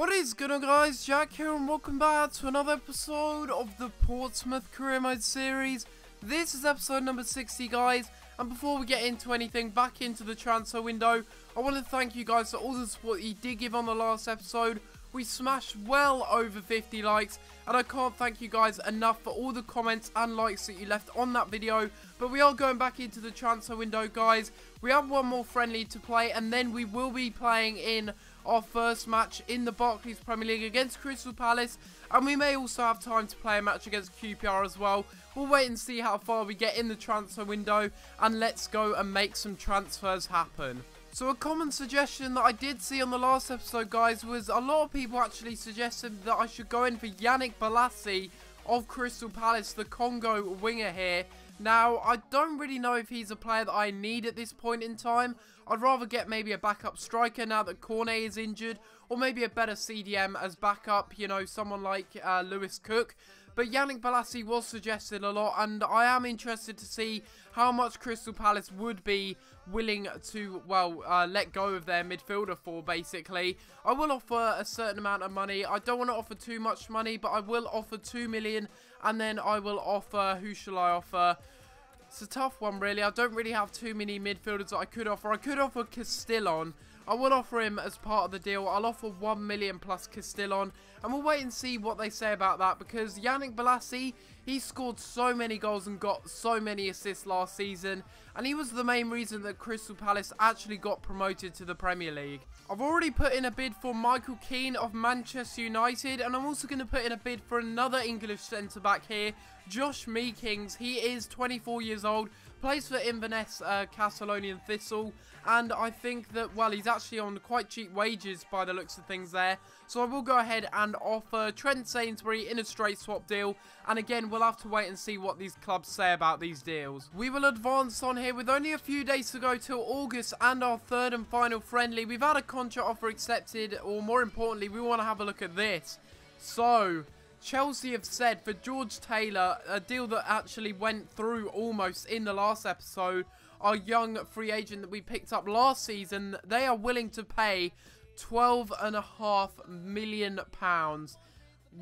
What is going on, guys? Jack here and welcome back to another episode of the Portsmouth Career Mode series. This is episode number 60, guys, and before we get into anything, back into the transfer window, I want to thank you guys for all the support you did give on the last episode. We smashed well over 50 likes, and I can't thank you guys enough for all the comments and likes that you left on that video. But we are going back into the transfer window, guys. We have one more friendly to play, and then we will be playing in our first match in the Barclays Premier League against Crystal Palace, and we may also have time to play a match against QPR as well. We'll wait and see how far we get in the transfer window, and let's go and make some transfers happen. So a common suggestion that I did see on the last episode, guys, was a lot of people actually suggested that I should go in for Yannick Bolasie of Crystal Palace, the Congo winger here. Now, I don't really know if he's a player that I need at this point in time. I'd rather get maybe a backup striker now that Cornet is injured, or maybe a better CDM as backup, you know, someone like Lewis Cook. But Yannick Bolasie was suggested a lot, and I am interested to see how much Crystal Palace would be willing to, well, let go of their midfielder for, basically. I will offer a certain amount of money. I don't want to offer too much money, but I will offer 2 million, and then I will offer, who shall I offer? It's a tough one, really. I don't really have too many midfielders that I could offer. I could offer Castillon. I will offer him as part of the deal. I'll offer 1 million plus Castillon, and we'll wait and see what they say about that, because Yannick Bolasie, he scored so many goals and got so many assists last season, and he was the main reason that Crystal Palace actually got promoted to the Premier League. I've already put in a bid for Michael Keane of Manchester United, and I'm also going to put in a bid for another English centre-back here, Josh Meekings. He is 24 years old, plays for Inverness Catalonian Thistle, and I think that, well, he's actually on quite cheap wages by the looks of things there. So I will go ahead and offer Trent Sainsbury in a straight swap deal, and again, we'll have to wait and see what these clubs say about these deals. We will advance on here with only a few days to go till August and our third and final friendly. We've had a contract offer accepted, or more importantly, we want to have a look at this. So Chelsea have said for George Taylor, a deal that actually went through almost in the last episode, our young free agent that we picked up last season, they are willing to pay £12.5 million.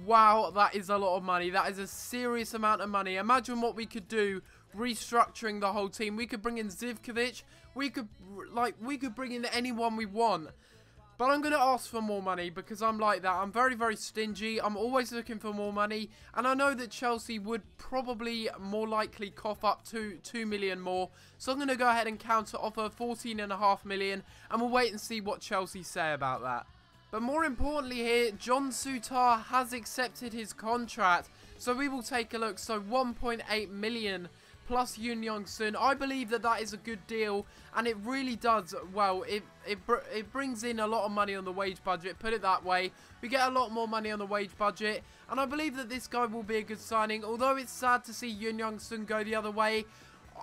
Wow, that is a lot of money. That is a serious amount of money. Imagine what we could do restructuring the whole team. We could bring in Zivkovic. We could bring in anyone we want. But I'm going to ask for more money because I'm like that. I'm very, very stingy. I'm always looking for more money. And I know that Chelsea would probably more likely cough up to 2 million more. So I'm going to go ahead and counter offer 14.5 million. And we'll wait and see what Chelsea say about that. But more importantly here, John Souttar has accepted his contract. So we will take a look. So 1.8 million plus Yoon Young-sun. I believe that that is a good deal, and it really does, well, it brings in a lot of money on the wage budget, put it that way. We get a lot more money on the wage budget, and I believe that this guy will be a good signing. Although it's sad to see Yoon Young-sun go the other way,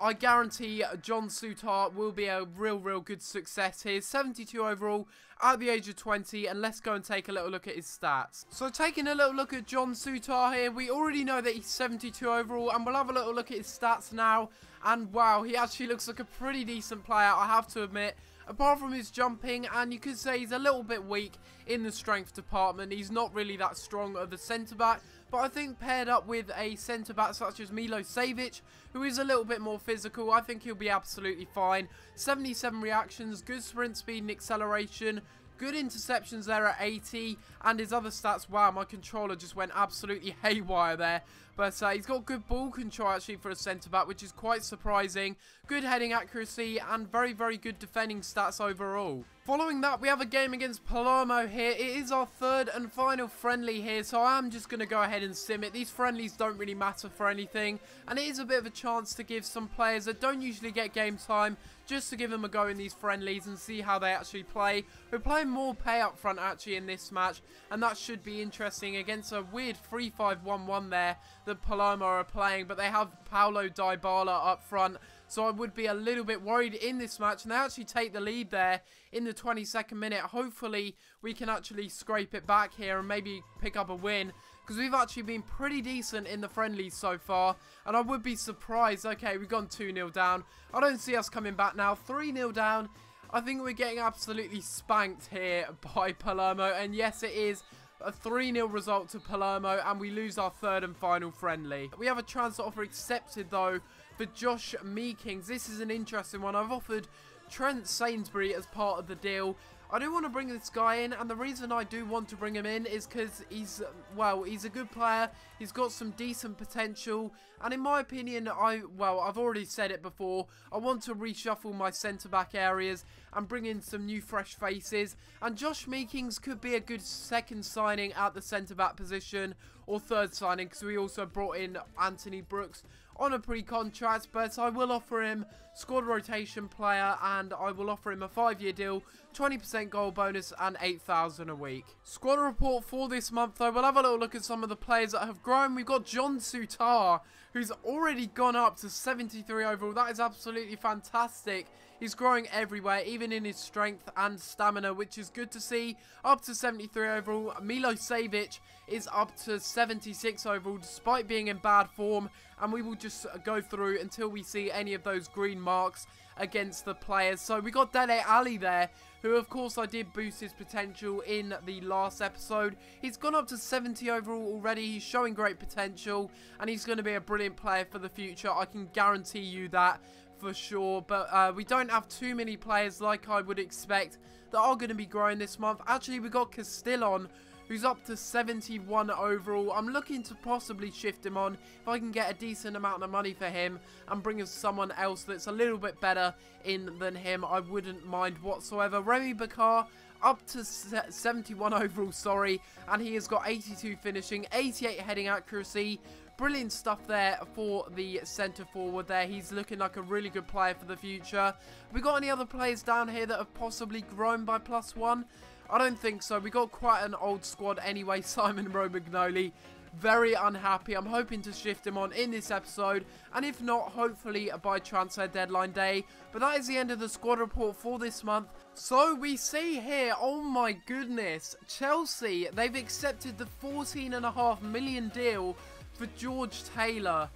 I guarantee John Souttar will be a real good success here. 72 overall at the age of 20, and let's go and take a little look at his stats. So taking a little look at John Souttar here, we already know that he's 72 overall, and we'll have a little look at his stats now. And wow, he actually looks like a pretty decent player, I have to admit. Apart from his jumping, and you could say he's a little bit weak in the strength department. He's not really that strong of a centre-back, but I think paired up with a centre-back such as Milo Savic, who is a little bit more physical, I think he'll be absolutely fine. 77 reactions, good sprint speed and acceleration, good interceptions there at 80, and his other stats, wow, my controller just went absolutely haywire there. But he's got good ball control actually for a centre-back, which is quite surprising. Good heading accuracy and very good defending stats overall. Following that, we have a game against Palermo here. It is our third and final friendly here, so I am just going to go ahead and sim it. These friendlies don't really matter for anything, and it is a bit of a chance to give some players that don't usually get game time, just to give them a go in these friendlies and see how they actually play. We're playing more pay up front actually in this match, and that should be interesting against a weird 3-5-1-1 there that Palermo are playing, but they have Paulo Dybala up front. So I would be a little bit worried in this match, and they actually take the lead there in the 22nd minute. Hopefully we can actually scrape it back here and maybe pick up a win, because we've actually been pretty decent in the friendlies so far, and I would be surprised. Okay, we've gone 2-0 down. I don't see us coming back now. 3-0 down, I think we're getting absolutely spanked here by Palermo. And yes, it is a 3-0 result to Palermo, and we lose our third and final friendly. We have a transfer offer accepted, though, for Josh Meekings. This is an interesting one. I've offered Trent Sainsbury as part of the deal. I do want to bring this guy in, and the reason I do want to bring him in is because he's a good player. He's got some decent potential, and in my opinion, I've already said it before, I want to reshuffle my centre-back areas and bring in some new fresh faces, and Josh Meekings could be a good second signing at the centre-back position, or third signing, because we also brought in Anthony Brooks on a pre-contract, but I will offer him squad rotation player, and I will offer him a 5-year deal, 20% goal bonus, and 8,000 a week. Squad report for this month, though, we'll have a little look at some of the players that have grown. We've got John Sutar, who's already gone up to 73 overall. That is absolutely fantastic. He's growing everywhere, even in his strength and stamina, which is good to see. Up to 73 overall. Milosevic is up to 76 overall, despite being in bad form. And we will just go through until we see any of those green marks against the players. So we got Dele Alli there, who of course I did boost his potential in the last episode. He's gone up to 70 overall already. He's showing great potential, and he's going to be a brilliant player for the future. I can guarantee you that for sure. But we don't have too many players like I would expect that are going to be growing this month. Actually, we got Castillon, who's up to 71 overall. I'm looking to possibly shift him on if I can get a decent amount of money for him and bring us someone else that's a little bit better in than him. I wouldn't mind whatsoever. Remy Bakar up to 71 overall, sorry, and he has got 82 finishing, 88 heading accuracy. Brilliant stuff there for the centre forward there. He's looking like a really good player for the future. Have we got any other players down here that have possibly grown by +1? I don't think so. We got quite an old squad anyway. Simon Romagnoli, very unhappy. I'm hoping to shift him on in this episode, and if not, hopefully by transfer deadline day. But that is the end of the squad report for this month. So we see here, oh my goodness, Chelsea, they've accepted the £14.5 million deal for George Taylor.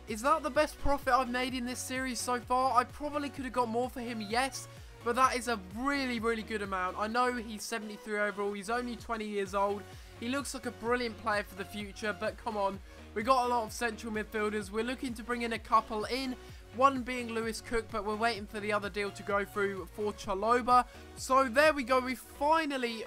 Is that the best profit I've made in this series so far? I probably could have got more for him, yes, but that is a really, really good amount. I know he's 73 overall, he's only 20 years old. He looks like a brilliant player for the future, but come on, we got a lot of central midfielders. We're looking to bring in a couple in, one being Lewis Cook, but we're waiting for the other deal to go through for Chalobah. So there we go, we finally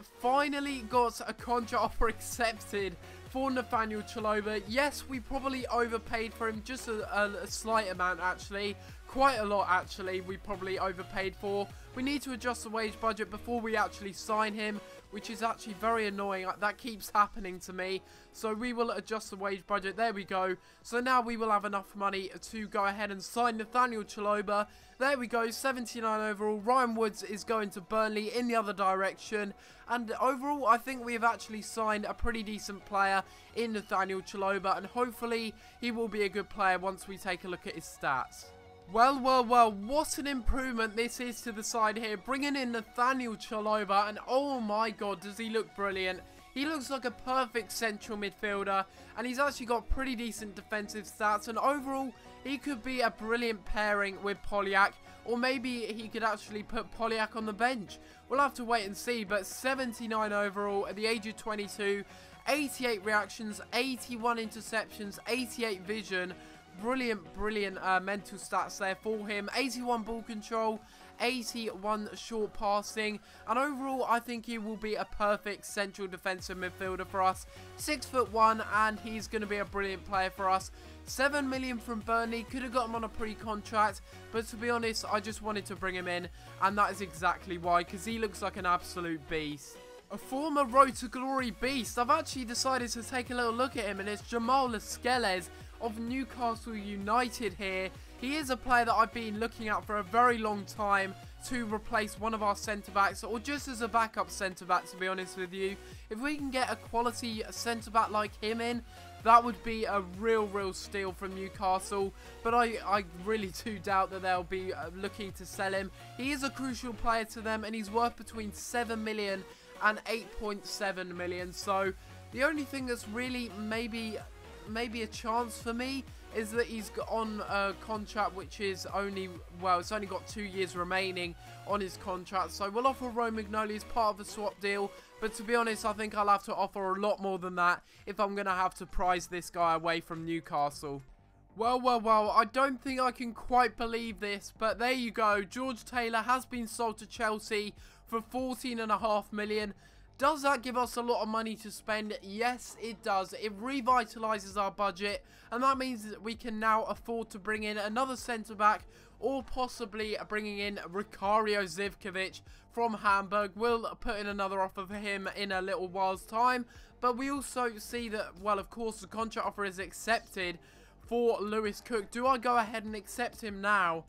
got a contract offer accepted for Nathaniel Chalobah. Yes, we probably overpaid for him, just a slight amount actually. Quite a lot actually, we probably overpaid for. We need to adjust the wage budget before we actually sign him, which is actually very annoying. That keeps happening to me. So we will adjust the wage budget. There we go. So now we will have enough money to go ahead and sign Nathaniel Chalobah. There we go, 79 overall. Ryan Woods is going to Burnley in the other direction. And overall, I think we have actually signed a pretty decent player in Nathaniel Chalobah. And hopefully, he will be a good player once we take a look at his stats. Well, what an improvement this is to the side here. Bringing in Nathaniel Chalobah, and oh my god, does he look brilliant. He looks like a perfect central midfielder, and he's actually got pretty decent defensive stats, and overall, he could be a brilliant pairing with Polyak, or maybe he could actually put Polyak on the bench. We'll have to wait and see, but 79 overall at the age of 22, 88 reactions, 81 interceptions, 88 vision. Brilliant mental stats there for him. 81 ball control, 81 short passing, and overall I think he will be a perfect central defensive midfielder for us. 6'1", and he's going to be a brilliant player for us. 7 million from Burnley, could have got him on a pre-contract, but to be honest, I just wanted to bring him in, and that is exactly why, because he looks like an absolute beast. A former Road to Glory beast. I've actually decided to take a little look at him, and it's Jamal Lascelles of Newcastle United here. He is a player that I've been looking at for a very long time to replace one of our centre-backs, or just as a backup centre-back, to be honest with you. If we can get a quality centre-back like him in, that would be a real steal from Newcastle, but I really do doubt that they'll be looking to sell him. He is a crucial player to them, and he's worth between 7 million and 8.7 million, so the only thing that's really maybe a chance for me is that he's on a contract which is only, well, it's only got 2 years remaining on his contract. So we'll offer Romagnoli as part of the swap deal. But to be honest, I think I'll have to offer a lot more than that if I'm going to have to prize this guy away from Newcastle. Well, I don't think I can quite believe this, but there you go. George Taylor has been sold to Chelsea for $14.5 million. Does that give us a lot of money to spend? Yes, it does. It revitalises our budget, and that means that we can now afford to bring in another centre-back, or possibly bringing in Rikario Zivkovic from Hamburg. We'll put in another offer for him in a little while's time, but we also see that, well, of course, the contract offer is accepted for Lewis Cook. Do I go ahead and accept him now?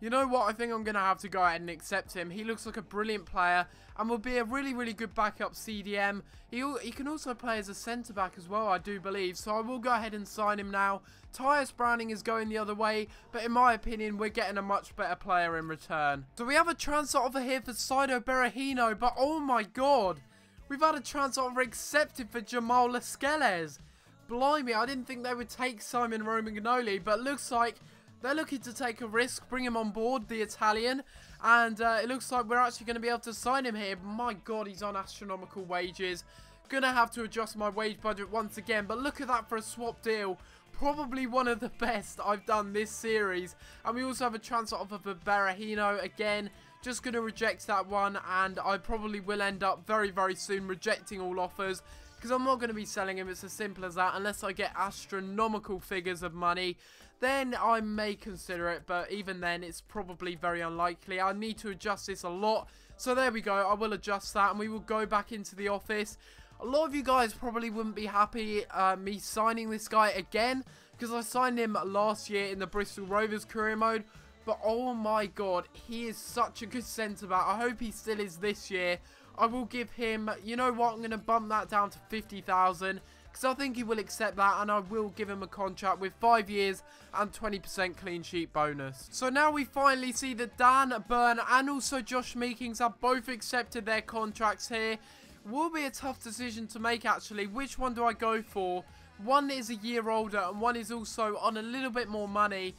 You know what, I think I'm going to have to go ahead and accept him. He looks like a brilliant player and will be a really good backup CDM. He can also play as a centre-back as well, I do believe. So I will go ahead and sign him now. Tyus Browning is going the other way, but in my opinion, we're getting a much better player in return. So we have a transfer offer here for Saido Berahino, but oh my god, we've had a transfer offer accepted for Jamal Lascelles. Blimey, I didn't think they would take Simon Romagnoli, but looks like they're looking to take a risk, bring him on board, the Italian, and it looks like we're actually going to be able to sign him here. My god, he's on astronomical wages. Gonna have to adjust my wage budget once again, but look at that for a swap deal. Probably one of the best I've done this series. And we also have a transfer offer for Berahino again. Just going to reject that one, and I probably will end up very soon rejecting all offers, because I'm not going to be selling him. It's as simple as that. Unless I get astronomical figures of money, then I may consider it, but even then it's probably very unlikely. I need to adjust this a lot, so there we go. I will adjust that, and we will go back into the office. A lot of you guys probably wouldn't be happy me signing this guy again, because I signed him last year in the Bristol Rovers career mode. But oh my god, he is such a good centre-back. I hope he still is this year. I will give him, you know what, I'm going to bump that down to 50,000, because I think he will accept that, and I will give him a contract with 5 years and 20% clean sheet bonus. So now we finally see that Dan Burn and also Josh Meekings have both accepted their contracts here. Will be a tough decision to make, actually. Which one do I go for? One is a year older and one is also on a little bit more money.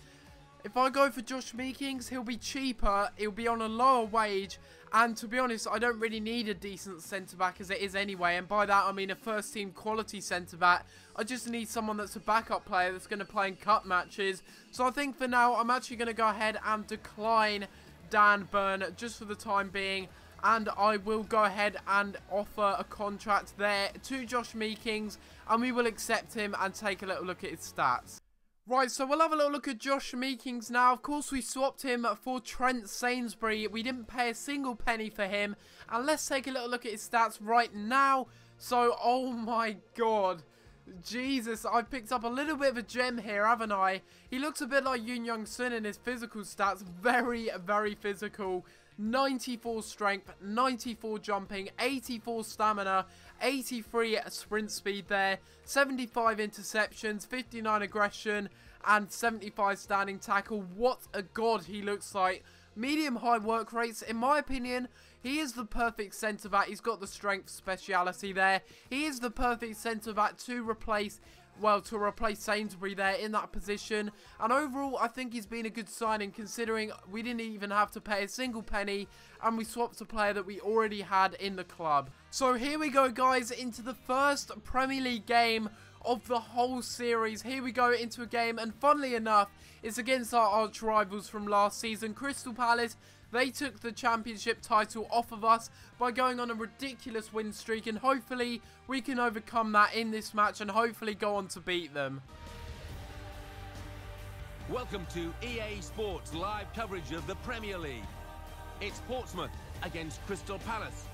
If I go for Josh Meekings, he'll be cheaper, he'll be on a lower wage, and to be honest, I don't really need a decent centre-back as it is anyway, and by that I mean a first-team quality centre-back. I just need someone that's a backup player that's going to play in cup matches. So I think for now, I'm actually going to go ahead and decline Dan Burn just for the time being, and I will go ahead and offer a contract there to Josh Meekings, and we will accept him and take a little look at his stats. Right, so we'll have a little look at Josh Meekings now. Of course, we swapped him for Trent Sainsbury. We didn't pay a single penny for him. And let's take a little look at his stats right now. So, oh my god. Jesus, I've picked up a little bit of a gem here, haven't I? He looks a bit like Yoon Young-sun in his physical stats. Very physical. 94 strength, 94 jumping, 84 stamina, 83 sprint speed there, 75 interceptions, 59 aggression, and 75 standing tackle. What a god he looks like. Medium high work rates. In my opinion, he is the perfect centre-back. He's got the strength speciality there. He is the perfect centre-back to replace Sainsbury there in that position. And overall, I think he's been a good signing, considering we didn't even have to pay a single penny and we swapped a player that we already had in the club. So here we go, guys, into the first Premier League game of the whole series. Here we go into a game, and funnily enough, it's against our arch rivals from last season, Crystal Palace. They took the championship title off of us by going on a ridiculous win streak, and hopefully we can overcome that in this match and hopefully go on to beat them. Welcome to EA Sports live coverage of the Premier League. It's Portsmouth against Crystal Palace.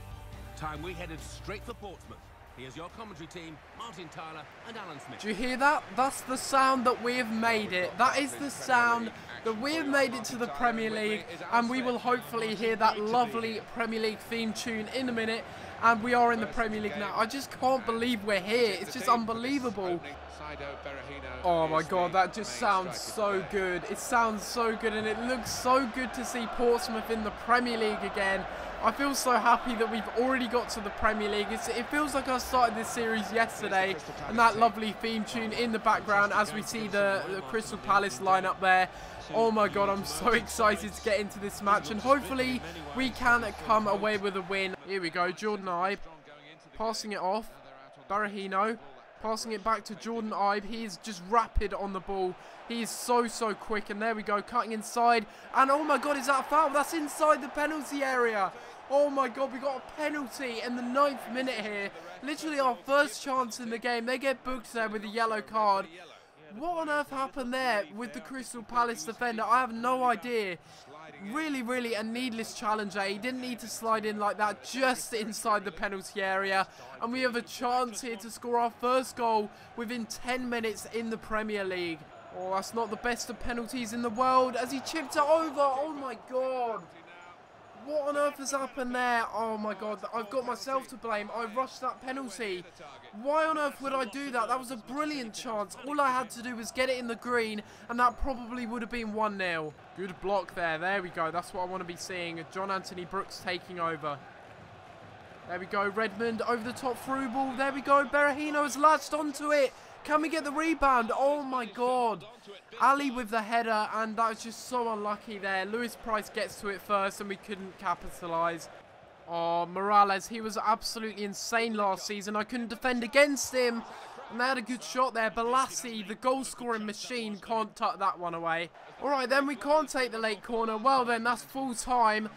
Time we headed straight for Portsmouth. Here's your commentary team, Martin Tyler and Alan Smith. Do you hear that? That's the sound that we have made it. That is the sound that we have made it to the Premier League, and we will hopefully hear that lovely Premier League theme tune in a minute, and we are in the Premier League now. I just can't believe we're here. It's just unbelievable. Oh my god, that just sounds so good. It sounds so good, and it looks so good to see Portsmouth in the Premier League again. I feel so happy that we've already got to the Premier League. It feels like I started this series yesterday, and that lovely theme tune in the background as we see the Crystal Palace line up there. Oh my god, I'm so excited to get into this match, and hopefully we can come away with a win. Here we go, Jordan Ibe passing it off. Berahino passing it back to Jordan Ibe. He is just rapid on the ball. He is so quick, and there we go, cutting inside, and oh my god, is that a foul? That's inside the penalty area. Oh my god, we got a penalty in the 9th minute here. Literally our first chance in the game. They get booked there with a yellow card. What on earth happened there with the Crystal Palace defender? I have no idea. Really a needless challenge there. He didn't need to slide in like that, just inside the penalty area. And we have a chance here to score our first goal within 10 minutes in the Premier League. Oh, that's not the best of penalties in the world as he chipped it over. Oh my god. What on earth has happened there? Oh my god, I've got myself to blame. I rushed that penalty. Why on earth would I do that? That was a brilliant chance. All I had to do was get it in the green, and that probably would have been 1-0. Good block there. There we go. That's what I want to be seeing. John Anthony Brooks taking over. There we go. Redmond over the top through ball. There we go. Berahino has latched onto it. Can we get the rebound? Oh my god. Ali with the header, and that was just so unlucky there. Lewis Price gets to it first, and we couldn't capitalise. Oh, Morales, he was absolutely insane last season. I couldn't defend against him. And they had a good shot there. Balassi, the goal-scoring machine, can't tuck that one away. Alright, then we can't take the late corner. Well then, that's full time.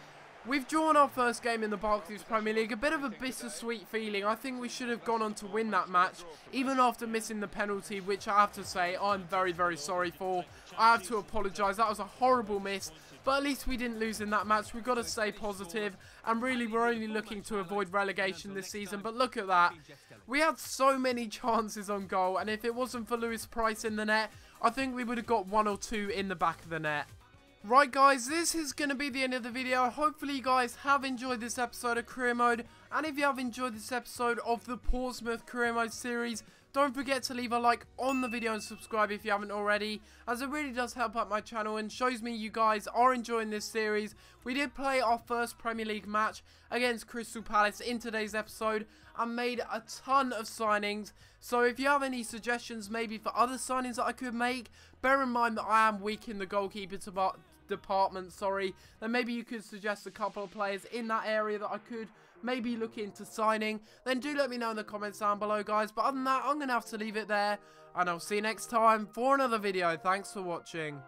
We've drawn our first game in the Barclays Premier League. A bit of a bittersweet feeling. I think we should have gone on to win that match, even after missing the penalty, which I have to say I'm very sorry for. I have to apologise. That was a horrible miss, but at least we didn't lose in that match. We've got to stay positive, and really we're only looking to avoid relegation this season. But look at that. We had so many chances on goal, and if it wasn't for Lewis Price in the net, I think we would have got 1 or 2 in the back of the net. Right guys, this is going to be the end of the video. Hopefully you guys have enjoyed this episode of Career Mode, and if you have enjoyed this episode of the Portsmouth Career Mode series, don't forget to leave a like on the video and subscribe if you haven't already, as it really does help out my channel and shows me you guys are enjoying this series. We did play our first Premier League match against Crystal Palace in today's episode and made a ton of signings. So if you have any suggestions maybe for other signings that I could make, bear in mind that I am weak in the goalkeeper department, then maybe you could suggest a couple of players in that area that I could maybe look into signing. Then do let me know in the comments down below guys, but other than that I'm going to have to leave it there, and I'll see you next time for another video. Thanks for watching.